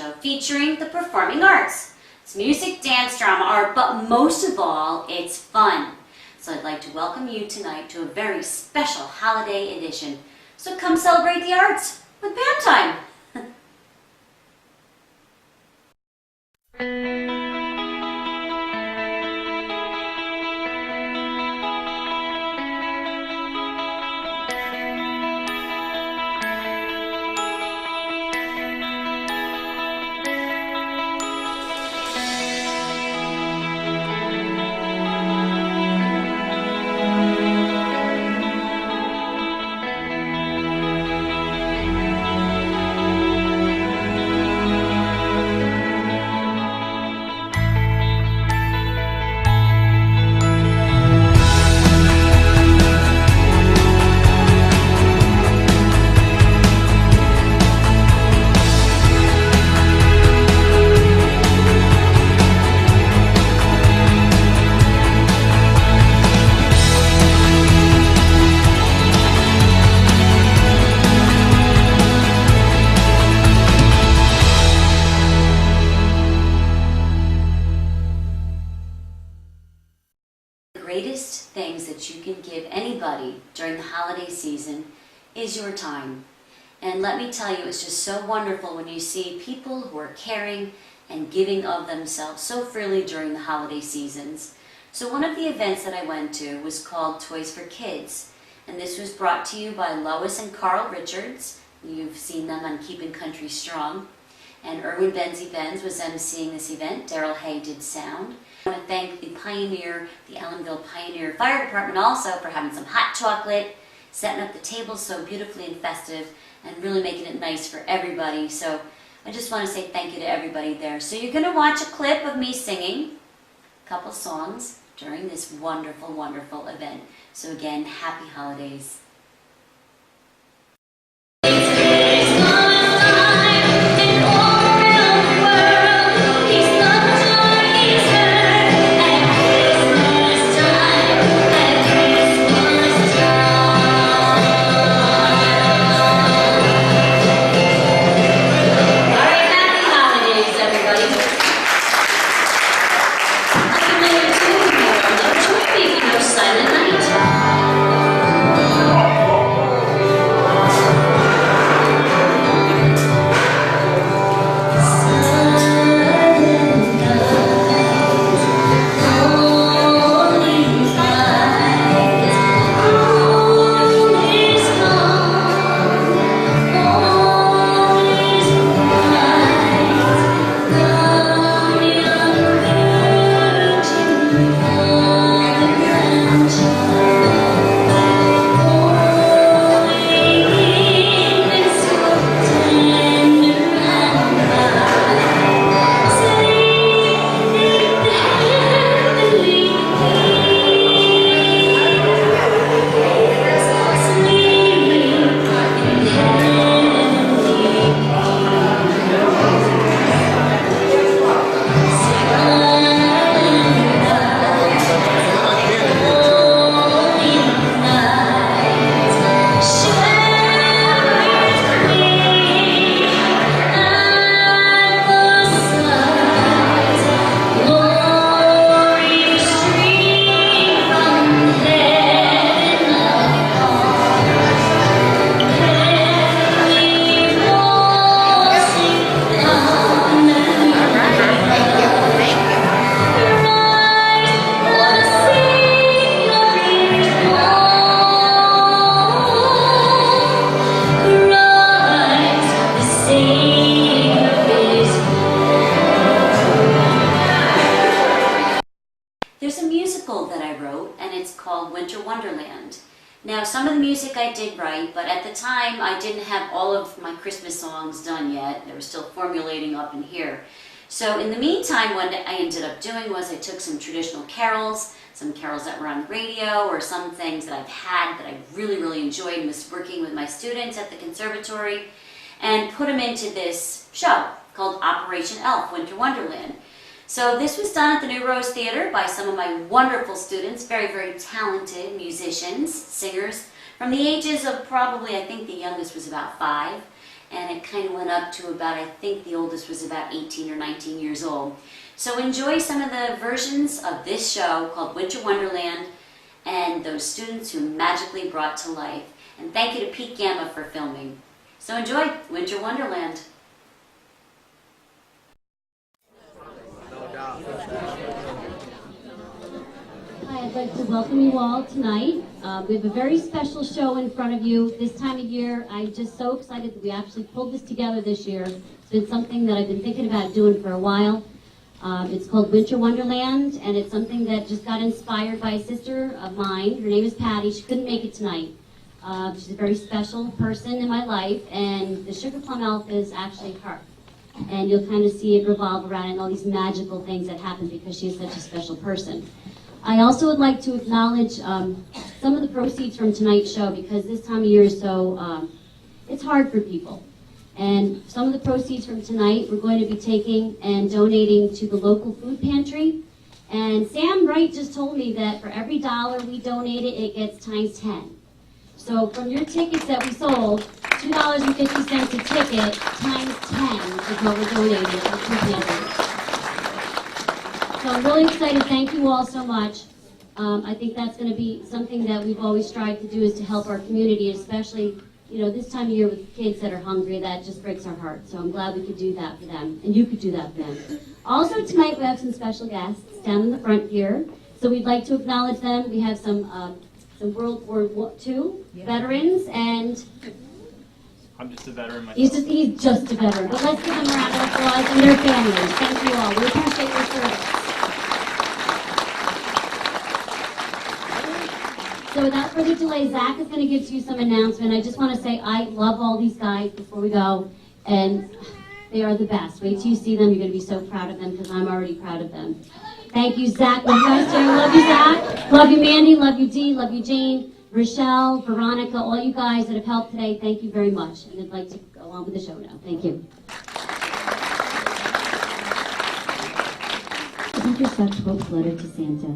show featuring the performing arts. It's music, dance, drama, art, but most of all, it's fun. So I'd like to welcome you tonight to a very special holiday edition. So come celebrate the arts with PAM Time. Greatest things that you can give anybody during the holiday season is your time. And let me tell you, it's just so wonderful when you see people who are caring and giving of themselves so freely during the holiday seasons. So one of the events that I went to was called Toys for Kids, and this was brought to you by Lois and Carl Richards. You've seen them on Keeping Country Strong. And Erwin Benzie-Benz was emceeing this event. Daryl Hay did sound. I want to thank the Allenville Pioneer Fire Department also for having some hot chocolate, setting up the tables so beautifully and festive, and really making it nice for everybody. So I just want to say thank you to everybody there. So you're going to watch a clip of me singing a couple songs during this wonderful, wonderful event. So again, happy holidays. Wonderland. Now, some of the music I did write, but at the time I didn't have all of my Christmas songs done yet. They were still formulating up in here. So in the meantime, what I ended up doing was I took some traditional carols, some carols that were on the radio, or some things that I've had that I really enjoyed and was working with my students at the conservatory, and put them into this show called Operation Elf, Winter Wonderland. So this was done at the New Rose Theater by some of my wonderful students, very talented musicians, singers, from the ages of probably, I think the youngest was about 5, and it kind of went up to about, I think the oldest was about 18 or 19 years old. So enjoy some of the versions of this show called Winter Wonderland and those students who magically brought to life. And thank you to Pete Gamma for filming. So enjoy Winter Wonderland. Hi, I'd like to welcome you all tonight. We have a very special show in front of you this time of year. I'm just so excited that we actually pulled this together this year. It's been something that I've been thinking about doing for a while. It's called Winter Wonderland, and it's something that just got inspired by a sister of mine. Her name is Patty. She couldn't make it tonight. She's a very special person in my life, and the Sugar Plum Elf is actually her. And you'll kind of see it revolve around and all these magical things that happen because she is such a special person. I also would like to acknowledge some of the proceeds from tonight's show, because this time of year is so, it's hard for people. And some of the proceeds from tonight we're going to be taking and donating to the local food pantry. And Sam Wright just told me that for every $1 we donated, it gets times 10. So from your tickets that we sold, $2.50 a ticket times 10 is what we're donating to the food pantry. So I'm really excited. Thank you all so much. I think that's going to be something that we've always strived to do, is to help our community, especially, you know, this time of year with kids that are hungry. That just breaks our heart. So I'm glad we could do that for them, and you could do that for them. Also tonight we have some special guests down in the front here. So we'd like to acknowledge them. We have some World War II veterans, and I'm just a veteran myself. He's just a veteran. But let's give them a round of applause and their families. Thank you all. We appreciate your service. So without further delay, Zach is going to give you some announcement. I just want to say I love all these guys before we go, and they are the best. Wait till you see them. You're going to be so proud of them, because I'm already proud of them. Thank you, Zach. Love you guys, Jerry. Love you, Zach. Love you, Mandy. Love you, Dee. Love you, Jane. Rochelle, Veronica, all you guys that have helped today, thank you very much. And I'd like to go on with the show now. Thank you. Intercept Hope's letter to Santa.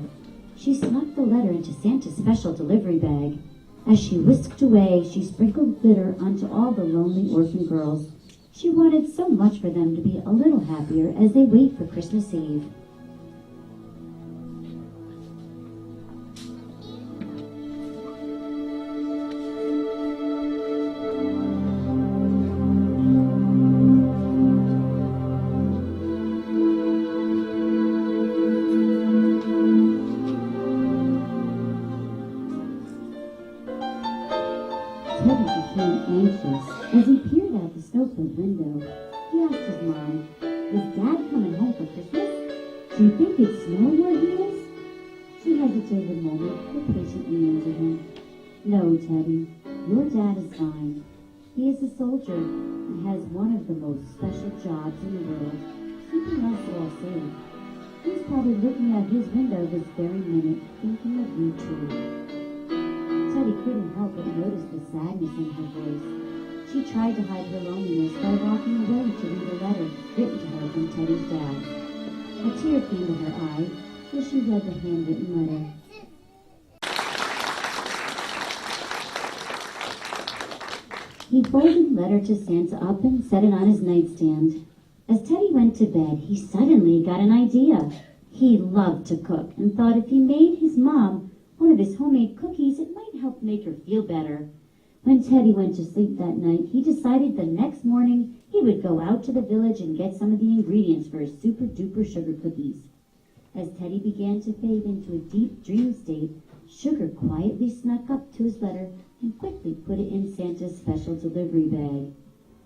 She snuck the letter into Santa's special delivery bag. As she whisked away, she sprinkled glitter onto all the lonely orphan girls. She wanted so much for them to be a little happier as they wait for Christmas Eve. Teddy became anxious as he peered out the snowflake window. He asked his mom, "Is Dad coming home for Christmas? Do you think it's snowing where he is?" She hesitated a moment, but patiently answered him, "No, Teddy, your dad is fine. He is a soldier and has one of the most special jobs in the world, keeping us all safe. He's probably looking out his window this very minute, thinking of you too." Teddy couldn't help but notice the sadness in her voice. She tried to hide her loneliness by walking away to read a letter written to her from Teddy's dad. A tear came to her eye as she read the handwritten letter. He folded the letter to Santa up and set it on his nightstand. As Teddy went to bed, he suddenly got an idea. He loved to cook and thought if he made his mom one of his homemade cookies, it might help make her feel better. When Teddy went to sleep that night, he decided the next morning he would go out to the village and get some of the ingredients for his super-duper sugar cookies. As Teddy began to fade into a deep dream state, Sugar quietly snuck up to his letter and quickly put it in Santa's special delivery bag.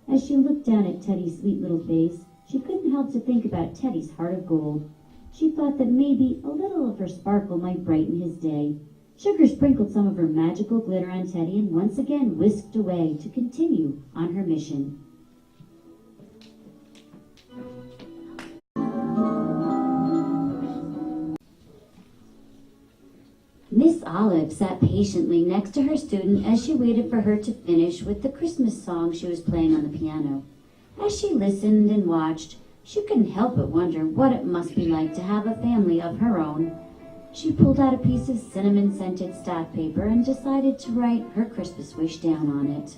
As she looked down at Teddy's sweet little face, she couldn't help to think about Teddy's heart of gold. She thought that maybe a little of her sparkle might brighten his day. Sugar sprinkled some of her magical glitter on Teddy and once again whisked away to continue on her mission. Miss Olive sat patiently next to her student as she waited for her to finish with the Christmas song she was playing on the piano. As she listened and watched, she couldn't help but wonder what it must be like to have a family of her own. She pulled out a piece of cinnamon-scented staff paper and decided to write her Christmas wish down on it.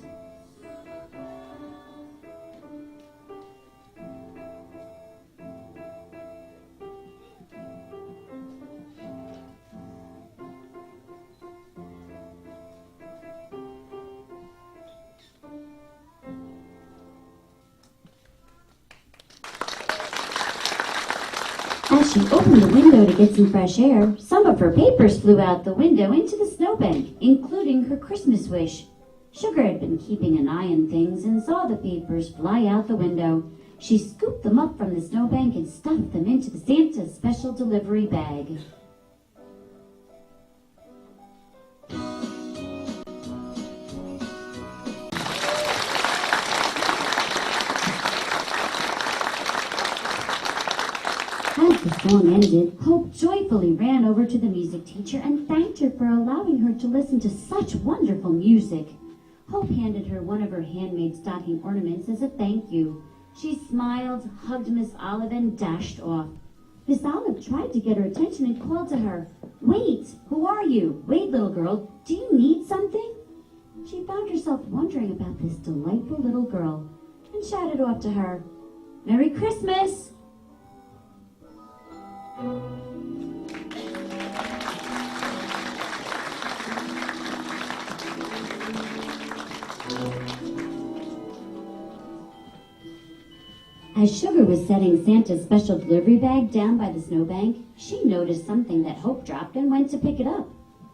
As she opened the window to get some fresh air, some of her papers flew out the window into the snowbank, including her Christmas wish. Sugar had been keeping an eye on things and saw the papers fly out the window. She scooped them up from the snowbank and stuffed them into the Santa's special delivery bag. As the song ended, Hope joyfully ran over to the music teacher and thanked her for allowing her to listen to such wonderful music. Hope handed her one of her handmade stocking ornaments as a thank you. She smiled, hugged Miss Olive, and dashed off. Miss Olive tried to get her attention and called to her, "Wait, who are you? Wait, little girl, do you need something?" She found herself wondering about this delightful little girl and shouted off to her, "Merry Christmas!" As Sugar was setting Santa's special delivery bag down by the snowbank, she noticed something that Hope dropped and went to pick it up.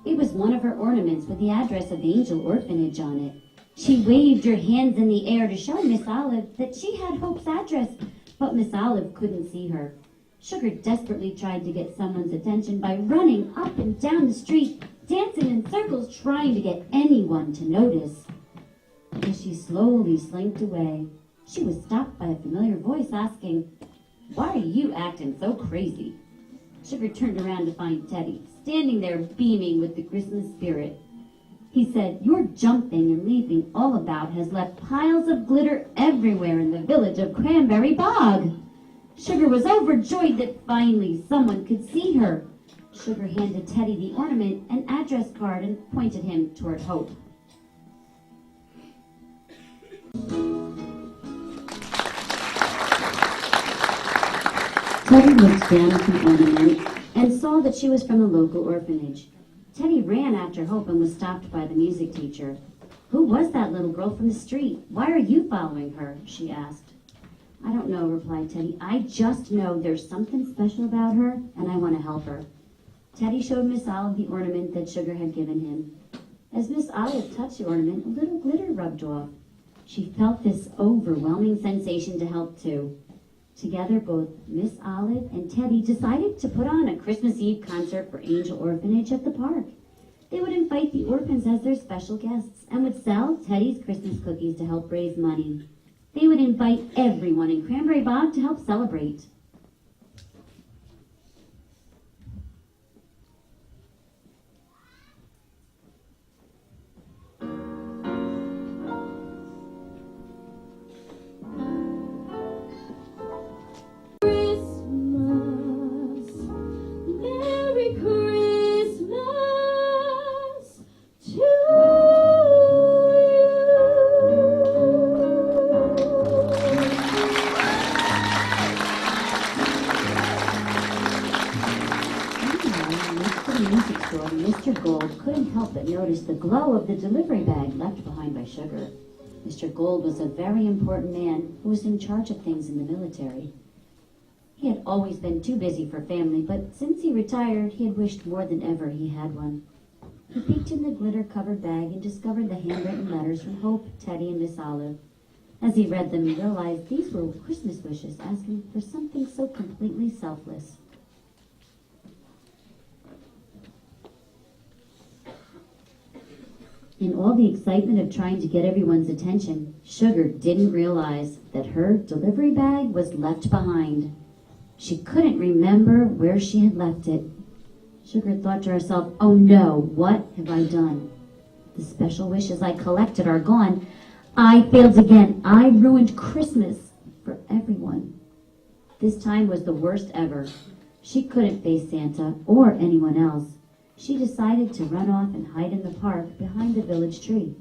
It was one of her ornaments with the address of the Angel Orphanage on it. She waved her hands in the air to show Miss Olive that she had Hope's address, but Miss Olive couldn't see her. Sugar desperately tried to get someone's attention by running up and down the street, dancing in circles, trying to get anyone to notice. As she slowly slinked away, she was stopped by a familiar voice asking, "Why are you acting so crazy?" Sugar turned around to find Teddy, standing there beaming with the Christmas spirit. He said, "Your jumping and leaping all about has left piles of glitter everywhere in the village of Cranberry Bog." Sugar was overjoyed that finally someone could see her. Sugar handed Teddy the ornament and address card and pointed him toward Hope. Teddy looked down at the ornament and saw that she was from the local orphanage. Teddy ran after Hope and was stopped by the music teacher. "Who was that little girl from the street? Why are you following her?" she asked. "I don't know," replied Teddy. "I just know there's something special about her, and I want to help her." Teddy showed Miss Olive the ornament that Sugar had given him. As Miss Olive touched the ornament, a little glitter rubbed off. She felt this overwhelming sensation to help too. Together, both Miss Olive and Teddy decided to put on a Christmas Eve concert for Angel Orphanage at the park. They would invite the orphans as their special guests and would sell Teddy's Christmas cookies to help raise money. They would invite everyone in Cranberry Bog to help celebrate. Noticed the glow of the delivery bag left behind by Sugar. Mr. Gold was a very important man who was in charge of things in the military. He had always been too busy for family, but since he retired, he had wished more than ever he had one. He peeked in the glitter-covered bag and discovered the handwritten letters from Hope, Teddy, and Miss Olive. As he read them, he realized these were Christmas wishes asking for something so completely selfless. In all the excitement of trying to get everyone's attention, Sugar didn't realize that her delivery bag was left behind. She couldn't remember where she had left it. Sugar thought to herself, "Oh no, what have I done? The special wishes I collected are gone. I failed again. I ruined Christmas for everyone." This time was the worst ever. She couldn't face Santa or anyone else. She decided to run off and hide in the park behind the village tree.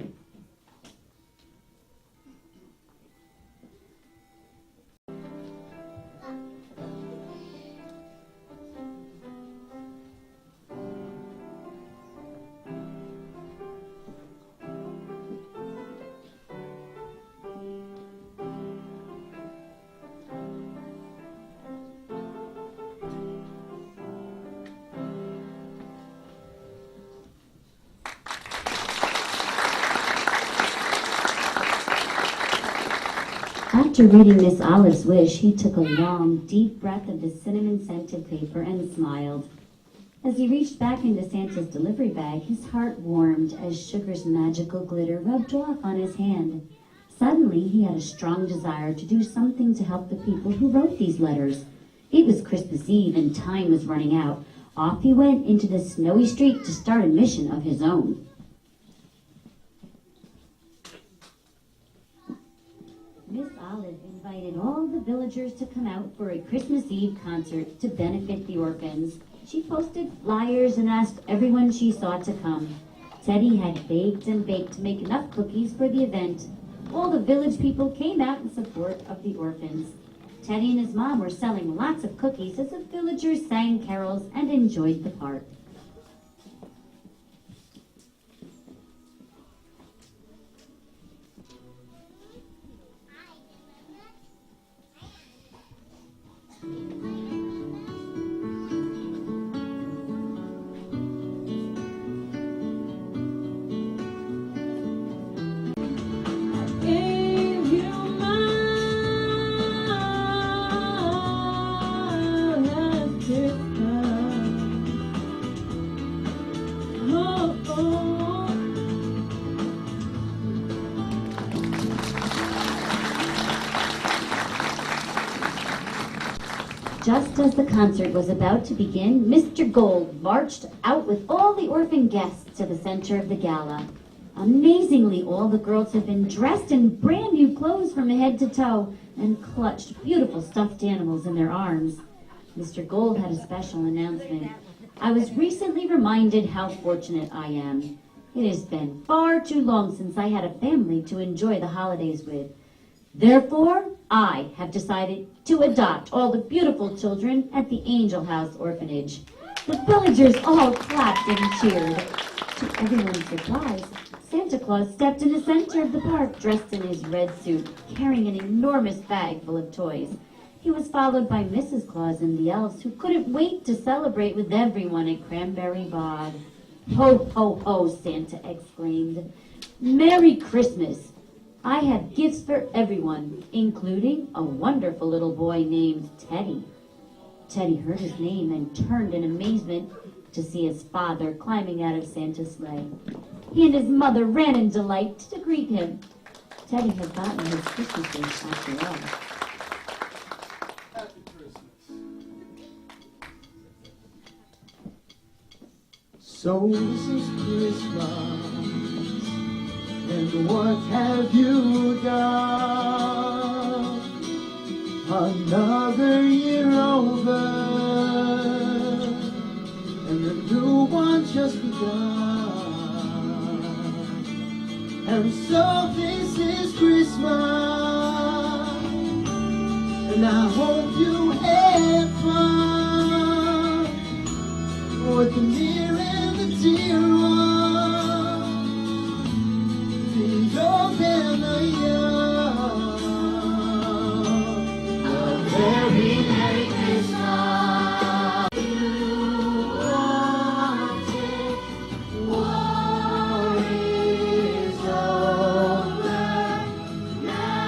After reading Miss Olive's wish, he took a long, deep breath of the cinnamon-scented paper and smiled. As he reached back into Santa's delivery bag, his heart warmed as Sugar's magical glitter rubbed off on his hand. Suddenly, he had a strong desire to do something to help the people who wrote these letters. It was Christmas Eve and time was running out. Off he went into the snowy street to start a mission of his own. Miss Olive invited all the villagers to come out for a Christmas Eve concert to benefit the orphans. She posted flyers and asked everyone she saw to come. Teddy had baked and baked to make enough cookies for the event. All the village people came out in support of the orphans. Teddy and his mom were selling lots of cookies as the villagers sang carols and enjoyed the park. Just as the concert was about to begin, Mr. Gold marched out with all the orphan guests to the center of the gala. Amazingly, all the girls had been dressed in brand new clothes from head to toe and clutched beautiful stuffed animals in their arms. Mr. Gold had a special announcement. I was recently reminded how fortunate I am. It has been far too long since I had a family to enjoy the holidays with. Therefore, I have decided to adopt all the beautiful children at the Angel House Orphanage. The villagers all clapped and cheered. To everyone's surprise, Santa Claus stepped in the center of the park dressed in his red suit, carrying an enormous bag full of toys. He was followed by Mrs. Claus and the elves, who couldn't wait to celebrate with everyone at Cranberry Bog. Ho, ho, ho, Santa exclaimed. Merry Christmas! I have gifts for everyone, including a wonderful little boy named Teddy. Teddy heard his name and turned in amazement to see his father climbing out of Santa's sleigh. He and his mother ran in delight to greet him. Teddy had gotten his Christmas wish after all. Happy Christmas. So this is Christmas. And what have you done? Another year over, and a new one just begun. And so this is Christmas, and I hope you had fun with the near and the dear one. Very Merry Christmas. You wanted, war is over now.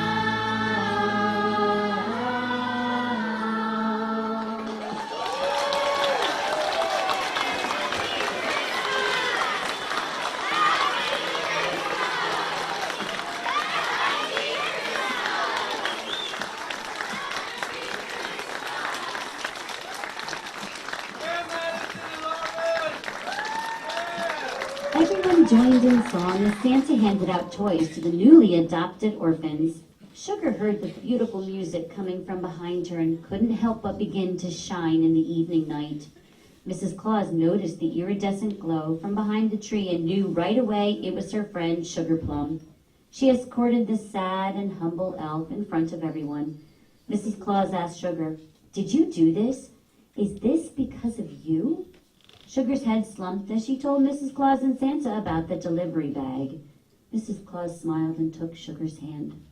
Everyone joined in song as Santa handed out toys to the newly adopted orphans. Sugar heard the beautiful music coming from behind her and couldn't help but begin to shine in the evening night. Mrs. Claus noticed the iridescent glow from behind the tree and knew right away it was her friend Sugar Plum. She escorted the sad and humble elf in front of everyone. Mrs. Claus asked Sugar, "Did you do this? Is this because of you?" Sugar's head slumped as she told Mrs. Claus and Santa about the delivery bag. Mrs. Claus smiled and took Sugar's hand.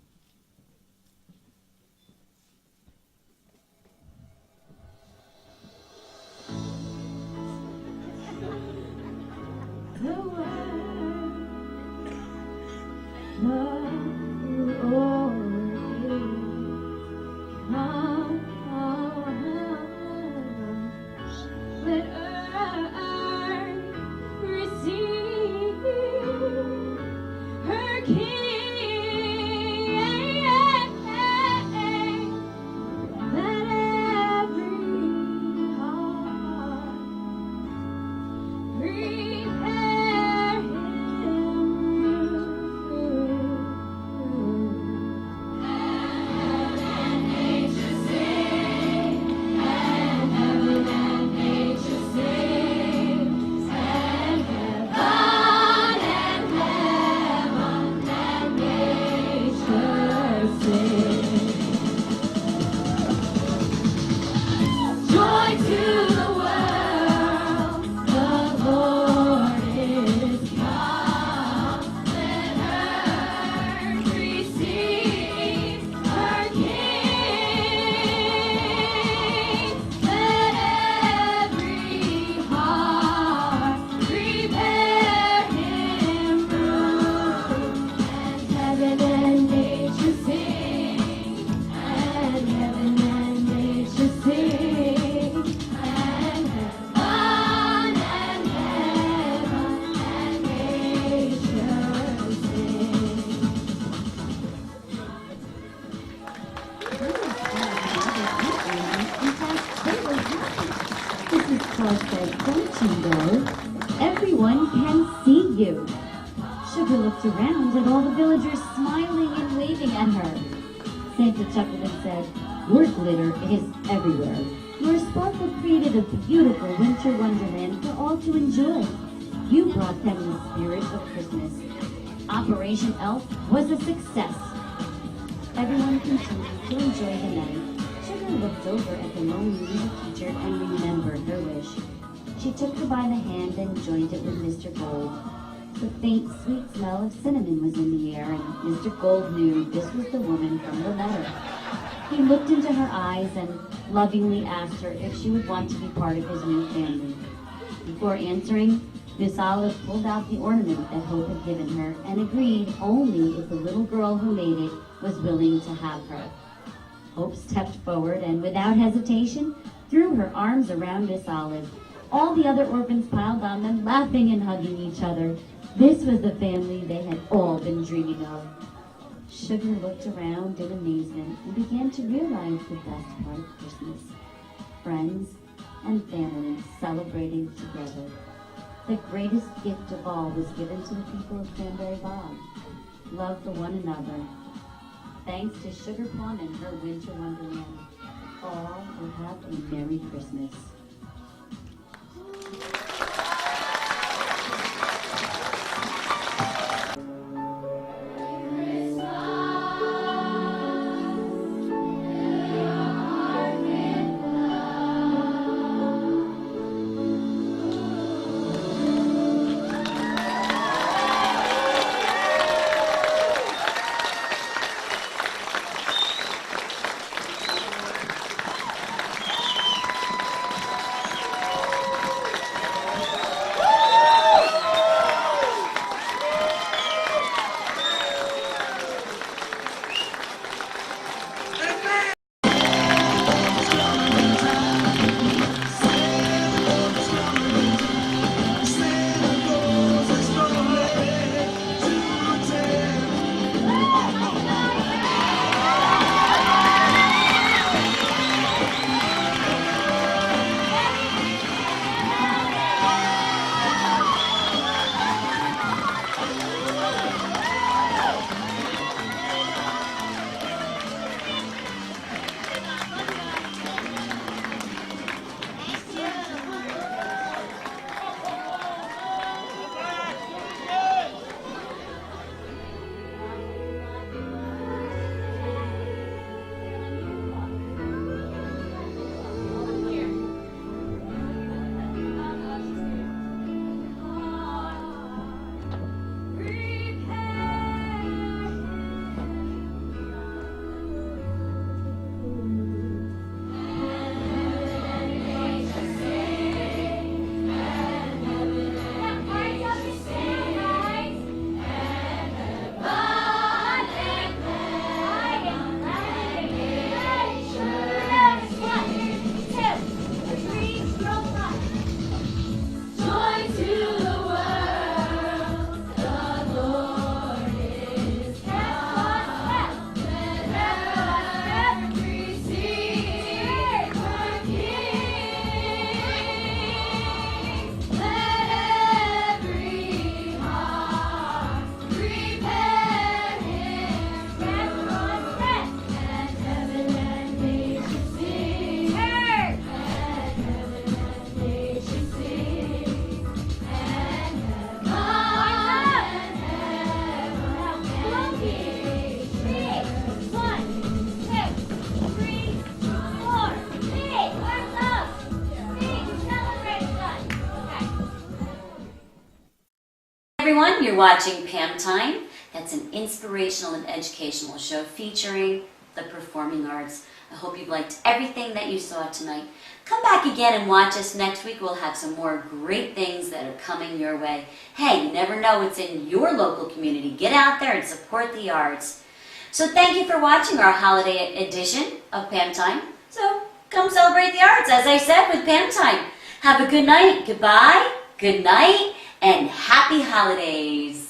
Claus said, "Don't you know? Everyone can see you." Sugar looked around at all the villagers smiling and waving at her. Santa chuckled and said, "Your glitter is everywhere. Your sparkle created a beautiful winter wonderland for all to enjoy. You brought them the spirit of Christmas. Operation Elf was a success." Everyone continued to enjoy the night. Sugar looked over at the lonely little teacher and remembered her wish. She took her by the hand and joined it with Mr. Gold. The faint, sweet smell of cinnamon was in the air, and Mr. Gold knew this was the woman from the letter. He looked into her eyes and lovingly asked her if she would want to be part of his new family. Before answering, Miss Olive pulled out the ornament that Hope had given her and agreed only if the little girl who made it was willing to have her. Hope stepped forward and, without hesitation, threw her arms around Miss Olive. All the other orphans piled on them, laughing and hugging each other. This was the family they had all been dreaming of. Sugar looked around in amazement and began to realize the best part of Christmas. Friends and family celebrating together. The greatest gift of all was given to the people of Cranberry Bog. Love for one another. Thanks to Sugar Plum and her winter wonderland. All will have a Merry Christmas. Everyone, you're watching PAM Time. That's an inspirational and educational show featuring the performing arts. I hope you liked everything that you saw tonight. Come back again and watch us next week. We'll have some more great things that are coming your way. Hey, you never know what's in your local community. Get out there and support the arts. So thank you for watching our holiday edition of PAM Time. So come celebrate the arts, as I said, with PAM Time. Have a good night. Goodbye, good night, and happy holidays.